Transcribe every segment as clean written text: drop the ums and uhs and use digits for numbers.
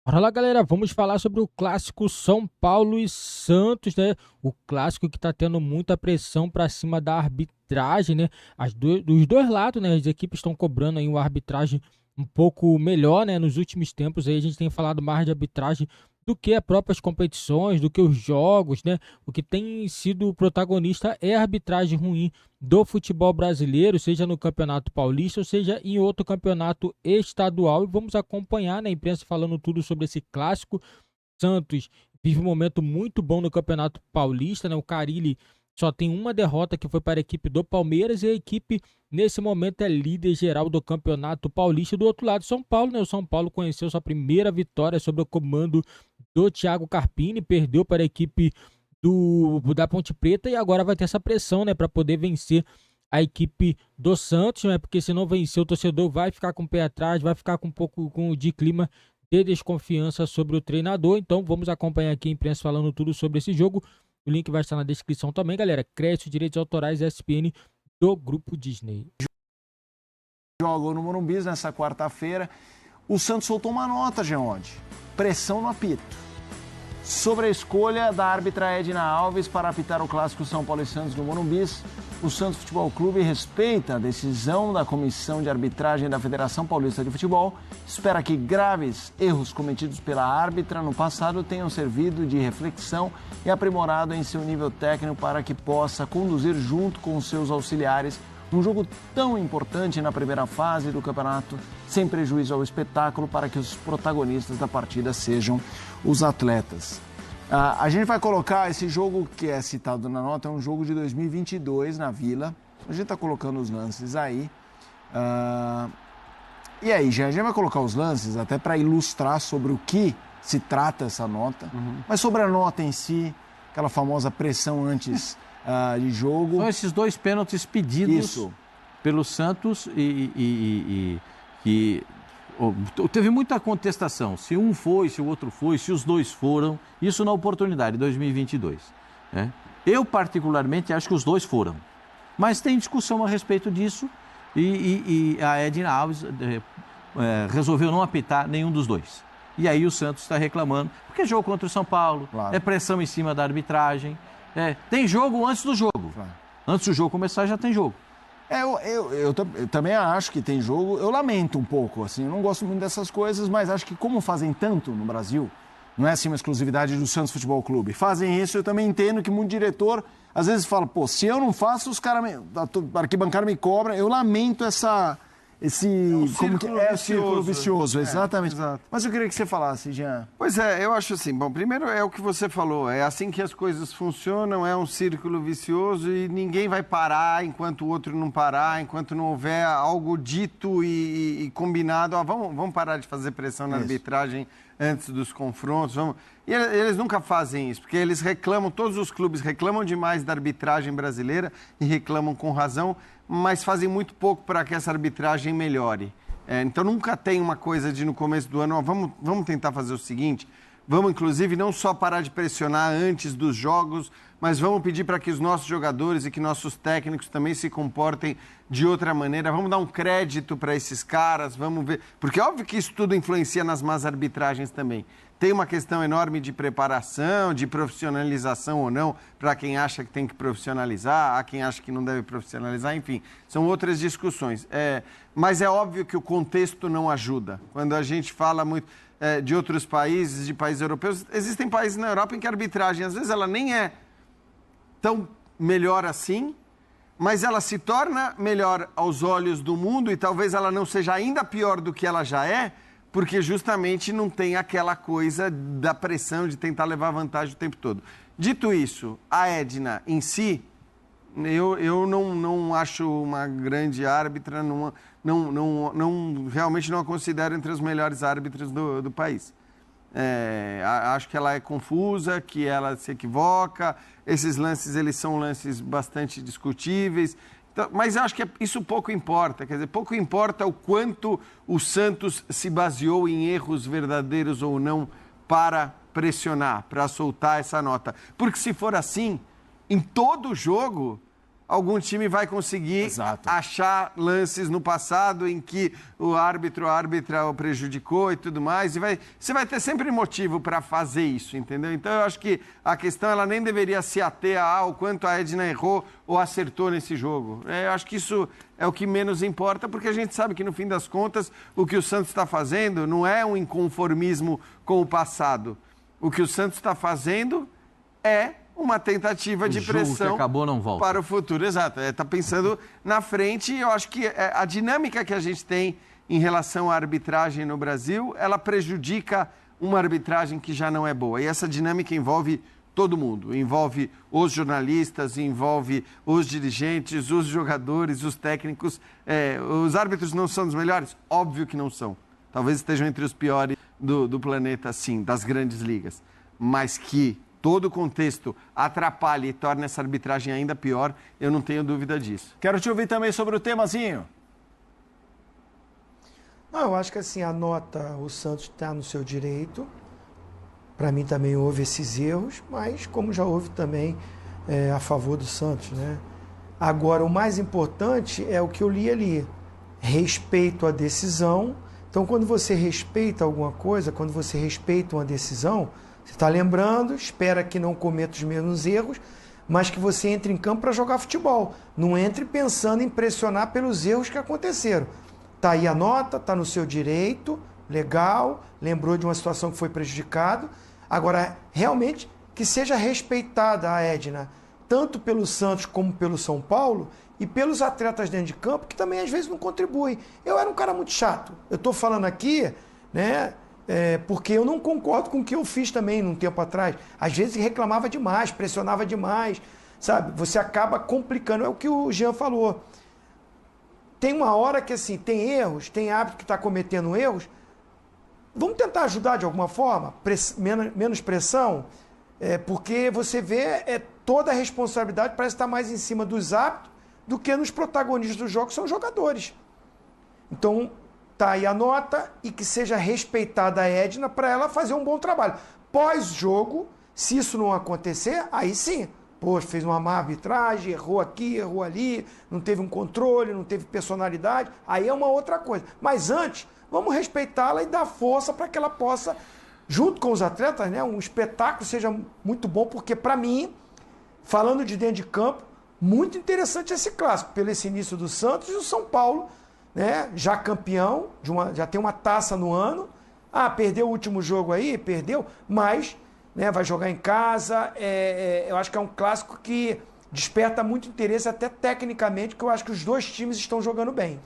Bora lá, galera, vamos falar sobre o clássico São Paulo e Santos, né? O clássico que tá tendo muita pressão para cima da arbitragem, né? Dos dois lados, né? As equipes estão cobrando aí uma arbitragem um pouco melhor, né? Nos últimos tempos aí a gente tem falado mais de arbitragem do que as próprias competições, do que os jogos, né? O que tem sido protagonista é a arbitragem ruim do futebol brasileiro, seja no Campeonato Paulista ou seja em outro campeonato estadual. E vamos acompanhar na imprensa falando tudo sobre esse clássico. Santos vive um momento muito bom no Campeonato Paulista, né? O Carille só tem uma derrota que foi para a equipe do Palmeiras e a equipe nesse momento é líder geral do Campeonato Paulista. Do outro lado, São Paulo, né? O São Paulo conheceu sua primeira vitória sob o comando do Thiago Carpini, perdeu para a equipe da Ponte Preta e agora vai ter essa pressão, né, para poder vencer a equipe do Santos, né? Porque se não vencer o torcedor vai ficar com o pé atrás, vai ficar com um pouco de clima de desconfiança sobre o treinador. Então vamos acompanhar aqui a imprensa falando tudo sobre esse jogo. O link vai estar na descrição também, galera. Crédito, direitos autorais, ESPN do Grupo Disney. Jogou no Morumbi nessa quarta-feira. O Santos soltou uma nota, Geonde. Pressão no apito. Sobre a escolha da árbitra Edna Alves para apitar o clássico São Paulo e Santos no Morumbi, o Santos Futebol Clube respeita a decisão da Comissão de Arbitragem da Federação Paulista de Futebol, espera que graves erros cometidos pela árbitra no passado tenham servido de reflexão e aprimorado em seu nível técnico para que possa conduzir junto com seus auxiliares um jogo tão importante na primeira fase do campeonato, sem prejuízo ao espetáculo, para que os protagonistas da partida sejam os atletas. A gente vai colocar esse jogo que é citado na nota, é um jogo de 2022 na Vila. A gente está colocando os lances aí. E aí, a gente vai colocar os lances até para ilustrar sobre o que se trata essa nota, mas sobre a nota em si, aquela famosa pressão antes de jogo. São esses dois pênaltis pedidos pelo Santos e teve muita contestação. Se um foi, se o outro foi, se os dois foram. Isso na oportunidade, 2022. Né? Eu, particularmente, acho que os dois foram. Mas tem discussão a respeito disso e a Edna Alves resolveu não apitar nenhum dos dois. E aí o Santos está reclamando, porque é jogo contra o São Paulo, claro. É pressão em cima da arbitragem. Tem jogo antes do jogo. Claro. Antes do jogo começar, já tem jogo. Eu também acho que tem jogo. Eu lamento um pouco, assim, eu não gosto muito dessas coisas, mas acho que como fazem tanto no Brasil, não é assim uma exclusividade do Santos Futebol Clube. Fazem isso, eu também entendo que muito diretor, às vezes fala, pô, se eu não faço, os caras, a arquibancada me cobra. Eu lamento esse círculo vicioso, exatamente. Exato. Mas eu queria que você falasse, Jean. Pois é, eu acho assim, bom, primeiro é o que você falou, é assim que as coisas funcionam, é um círculo vicioso e ninguém vai parar enquanto o outro não parar, enquanto não houver algo dito e combinado, vamos parar de fazer pressão na arbitragem antes dos confrontos, vamos... E eles nunca fazem isso, porque eles reclamam, todos os clubes reclamam demais da arbitragem brasileira e reclamam com razão, mas fazem muito pouco para que essa arbitragem melhore. Então nunca tem uma coisa de no começo do ano, vamos tentar fazer o seguinte, vamos inclusive não só parar de pressionar antes dos jogos, mas vamos pedir para que os nossos jogadores e que nossos técnicos também se comportem de outra maneira, vamos dar um crédito para esses caras, vamos ver, porque é óbvio que isso tudo influencia nas más arbitragens também. Tem uma questão enorme de preparação, de profissionalização ou não, para quem acha que tem que profissionalizar, há quem acha que não deve profissionalizar, enfim, são outras discussões. Mas é óbvio que o contexto não ajuda. Quando a gente fala muito de outros países, de países europeus, existem países na Europa em que a arbitragem, às vezes, ela nem é tão melhor assim, mas ela se torna melhor aos olhos do mundo e talvez ela não seja ainda pior do que ela já é, porque justamente não tem aquela coisa da pressão de tentar levar vantagem o tempo todo. Dito isso, a Edna em si, eu não acho uma grande árbitra, realmente não a considero entre os melhores árbitros do país. Acho que ela é confusa, que ela se equivoca, esses lances eles são lances bastante discutíveis. Então, mas eu acho que isso pouco importa, quer dizer, pouco importa o quanto o Santos se baseou em erros verdadeiros ou não para pressionar, para soltar essa nota. Porque se for assim, em todo jogo, algum time vai conseguir achar lances no passado em que o árbitra o prejudicou e tudo mais. E você vai ter sempre motivo para fazer isso, entendeu? Então, eu acho que a questão ela nem deveria se ater ao quanto a Edna errou ou acertou nesse jogo. Eu acho que isso é o que menos importa, porque a gente sabe que, no fim das contas, o que o Santos está fazendo não é um inconformismo com o passado. O que o Santos está fazendo é uma tentativa de pressão que acabou, não volta. Para o futuro. Exato. Está pensando na frente, e eu acho que a dinâmica que a gente tem em relação à arbitragem no Brasil, ela prejudica uma arbitragem que já não é boa. E essa dinâmica envolve todo mundo. Envolve os jornalistas, envolve os dirigentes, os jogadores, os técnicos. Os árbitros não são dos melhores? Óbvio que não são. Talvez estejam entre os piores do planeta, sim, das grandes ligas. Mas que todo o contexto atrapalha e torna essa arbitragem ainda pior, eu não tenho dúvida disso. Quero te ouvir também sobre o temazinho. Eu acho que assim, a nota, o Santos está no seu direito. Para mim também houve esses erros, mas como já houve também a favor do Santos, né? Agora, o mais importante é o que eu li ali. Respeito à decisão. Então, quando você respeita alguma coisa, quando você respeita uma decisão, você está lembrando, espera que não cometa os mesmos erros, mas que você entre em campo para jogar futebol. Não entre pensando em pressionar pelos erros que aconteceram. Está aí a nota, está no seu direito, legal, lembrou de uma situação que foi prejudicado. Agora, realmente, que seja respeitada a Edna, tanto pelo Santos como pelo São Paulo, e pelos atletas dentro de campo, que também às vezes não contribuem. Eu era um cara muito chato. Eu estou falando aqui, né? Porque eu não concordo com o que eu fiz também num tempo atrás. Às vezes reclamava demais, pressionava demais, sabe? Você acaba complicando. É o que o Jean falou. Tem uma hora que, assim, tem erros, tem árbitro que está cometendo erros. Vamos tentar ajudar de alguma forma? Menos pressão? Porque você vê, toda a responsabilidade parece estar mais em cima dos árbitros do que nos protagonistas do jogo, que são os jogadores. Então, tá aí a nota, e que seja respeitada a Edna para ela fazer um bom trabalho. Pós-jogo, se isso não acontecer, aí sim. Poxa, fez uma má arbitragem, errou aqui, errou ali, não teve um controle, não teve personalidade, aí é uma outra coisa. Mas antes, vamos respeitá-la e dar força para que ela possa, junto com os atletas, né, um espetáculo seja muito bom, porque para mim, falando de dentro de campo, muito interessante esse clássico, pelo esse início do Santos e o São Paulo, né, já campeão, já tem uma taça no ano. Perdeu o último jogo aí, perdeu, mas, né, vai jogar em casa. Eu acho que é um clássico que desperta muito interesse, até tecnicamente, porque eu acho que os dois times estão jogando bem.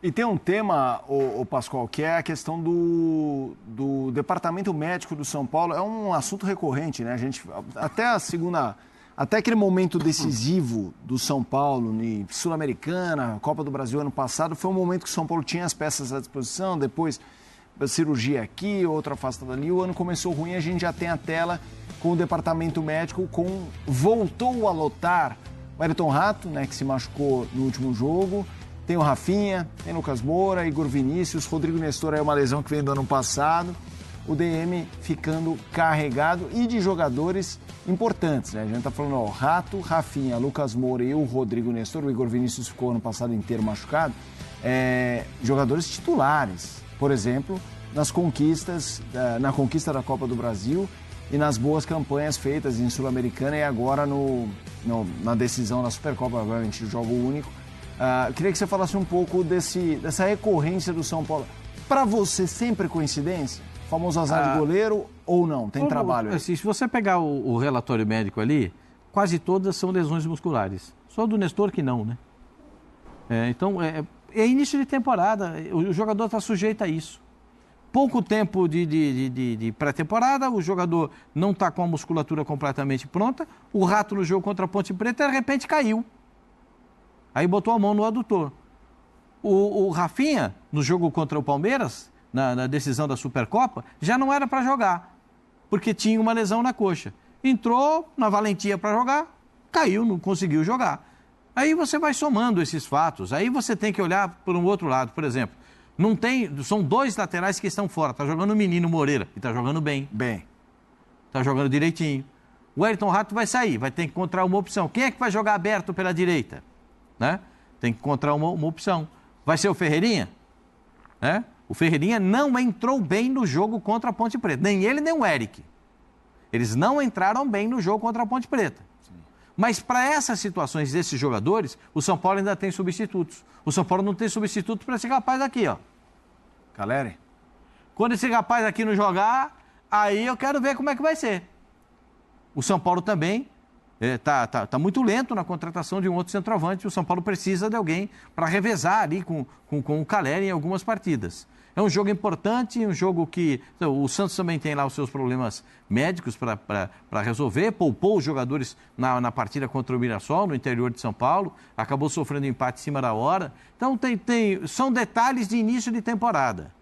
E tem um tema, o Pascoal, que é a questão do departamento médico do São Paulo. É um assunto recorrente, né? A gente, até aquele momento decisivo do São Paulo, em Sul-Americana, Copa do Brasil ano passado, foi um momento que o São Paulo tinha as peças à disposição, depois cirurgia aqui, outra afastada ali. O ano começou ruim, a gente já tem a tela com o departamento médico, voltou a lotar o Ayrton Rato, né, que se machucou no último jogo. Tem o Rafinha, tem Lucas Moura, Igor Vinícius, Rodrigo Nestor é uma lesão que veio do ano passado. O DM ficando carregado, e de jogadores importantes, né? A gente tá falando, Rato, Rafinha, Lucas Moura e o Rodrigo Nestor. O Igor Vinícius ficou ano passado inteiro machucado. Jogadores titulares, por exemplo, na conquista da Copa do Brasil e nas boas campanhas feitas em Sul-Americana e agora na decisão da Supercopa, obviamente, jogo único. Queria que você falasse um pouco dessa recorrência do São Paulo. Para você, sempre coincidência? O famoso azar de goleiro ou não? Tem trabalho aí? Assim, se você pegar o relatório médico ali, quase todas são lesões musculares. Só do Nestor que não, né? Então, é início de temporada, o jogador está sujeito a isso. Pouco tempo de pré-temporada, o jogador não está com a musculatura completamente pronta, o Rato no jogo contra a Ponte Preta, de repente caiu. Aí botou a mão no adutor. O Rafinha, no jogo contra o Palmeiras, na decisão da Supercopa, já não era para jogar, porque tinha uma lesão na coxa. Entrou na valentia para jogar, caiu, não conseguiu jogar. Aí você vai somando esses fatos, aí você tem que olhar por um outro lado. Por exemplo, são dois laterais que estão fora. Está jogando o menino Moreira, e está jogando bem. Está jogando direitinho. O Wellington Rato vai sair, vai ter que encontrar uma opção. Quem é que vai jogar aberto pela direita? Né? Tem que encontrar uma opção. Vai ser o Ferreirinha? Né? O Ferreirinha não entrou bem no jogo contra a Ponte Preta. Nem ele, nem o Eric. Eles não entraram bem no jogo contra a Ponte Preta. Sim. Mas para essas situações desses jogadores, o São Paulo ainda tem substitutos. O São Paulo não tem substituto para esse rapaz aqui, ó. Caleri? Quando esse rapaz aqui não jogar, aí eu quero ver como é que vai ser. O São Paulo também tá muito lento na contratação de um outro centroavante. O São Paulo precisa de alguém para revezar ali com o Caleri em algumas partidas. É um jogo importante, um jogo que o Santos também tem lá os seus problemas médicos para resolver. Poupou os jogadores na partida contra o Mirassol, no interior de São Paulo. Acabou sofrendo empate em cima da hora. Então, são detalhes de início de temporada.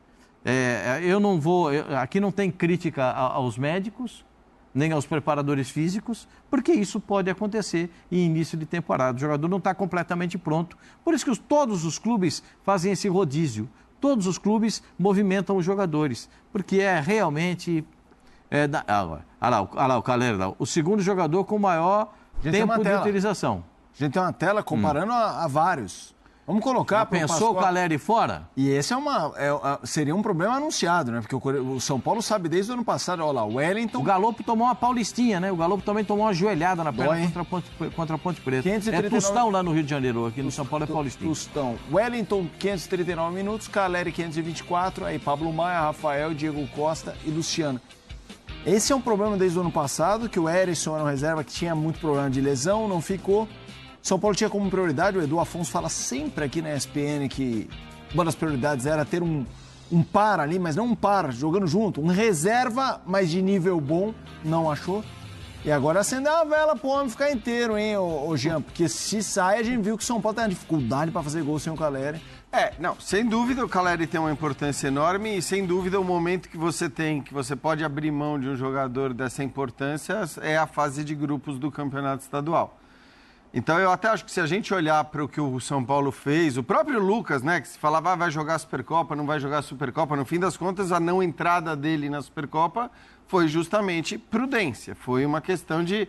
Aqui não tem crítica aos médicos, nem aos preparadores físicos, porque isso pode acontecer em início de temporada. O jogador não está completamente pronto. Por isso que todos os clubes fazem esse rodízio. Todos os clubes movimentam os jogadores, porque é realmente... Olha lá o Caleri, o segundo jogador com maior tempo de utilização. A gente tem uma tela comparando a vários. Vamos colocar... Já pensou o Caleri fora? E esse seria um problema anunciado, né? Porque o São Paulo sabe desde o ano passado, olha lá, o Wellington... O Galopo tomou uma paulistinha, né? O Galopo também tomou uma joelhada na perna contra a Ponte Preta. 539... É Tostão lá no Rio de Janeiro, aqui no São Paulo é paulistinha. Tostão. Wellington, 539 minutos, Caleri, 524, aí Pablo Maia, Rafael, Diego Costa e Luciano. Esse é um problema desde o ano passado, que o Erisson era um reserva que tinha muito problema de lesão, não ficou... São Paulo tinha como prioridade, o Edu Afonso fala sempre aqui na ESPN que uma das prioridades era ter um par ali, mas não um par jogando junto, um reserva, mas de nível bom, não achou. E agora acendeu a vela pro homem ficar inteiro, hein, ô Jean? Porque se sai, a gente viu que o São Paulo tem uma dificuldade para fazer gol sem o Caleri. Não, sem dúvida o Caleri tem uma importância enorme e sem dúvida o momento que você tem, que você pode abrir mão de um jogador dessa importância é a fase de grupos do Campeonato Estadual. Então, eu até acho que se a gente olhar para o que o São Paulo fez, o próprio Lucas, né, que se falava vai jogar a Supercopa, não vai jogar a Supercopa, no fim das contas, a não entrada dele na Supercopa foi justamente prudência. Foi uma questão de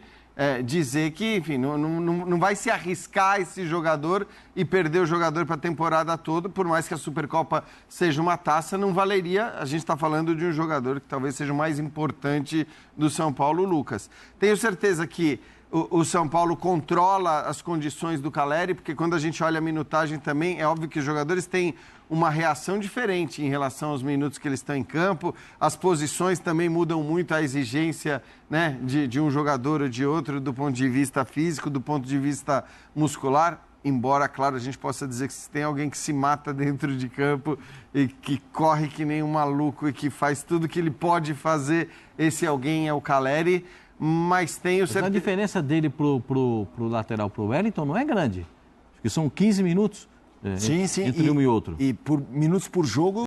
dizer que, enfim, não vai se arriscar esse jogador e perder o jogador para a temporada toda, por mais que a Supercopa seja uma taça, não valeria. A gente está falando de um jogador que talvez seja o mais importante do São Paulo, o Lucas. Tenho certeza que o São Paulo controla as condições do Caleri, porque quando a gente olha a minutagem também, é óbvio que os jogadores têm uma reação diferente em relação aos minutos que eles estão em campo. As posições também mudam muito a exigência, né, de um jogador ou de outro do ponto de vista físico, do ponto de vista muscular. Embora, claro, a gente possa dizer que se tem alguém que se mata dentro de campo e que corre que nem um maluco e que faz tudo que ele pode fazer, esse alguém é o Caleri. Mas tenho certeza... A diferença dele pro lateral, pro Wellington, não é grande. Acho que são 15 minutos sim, entre um e outro. E por minutos por jogo,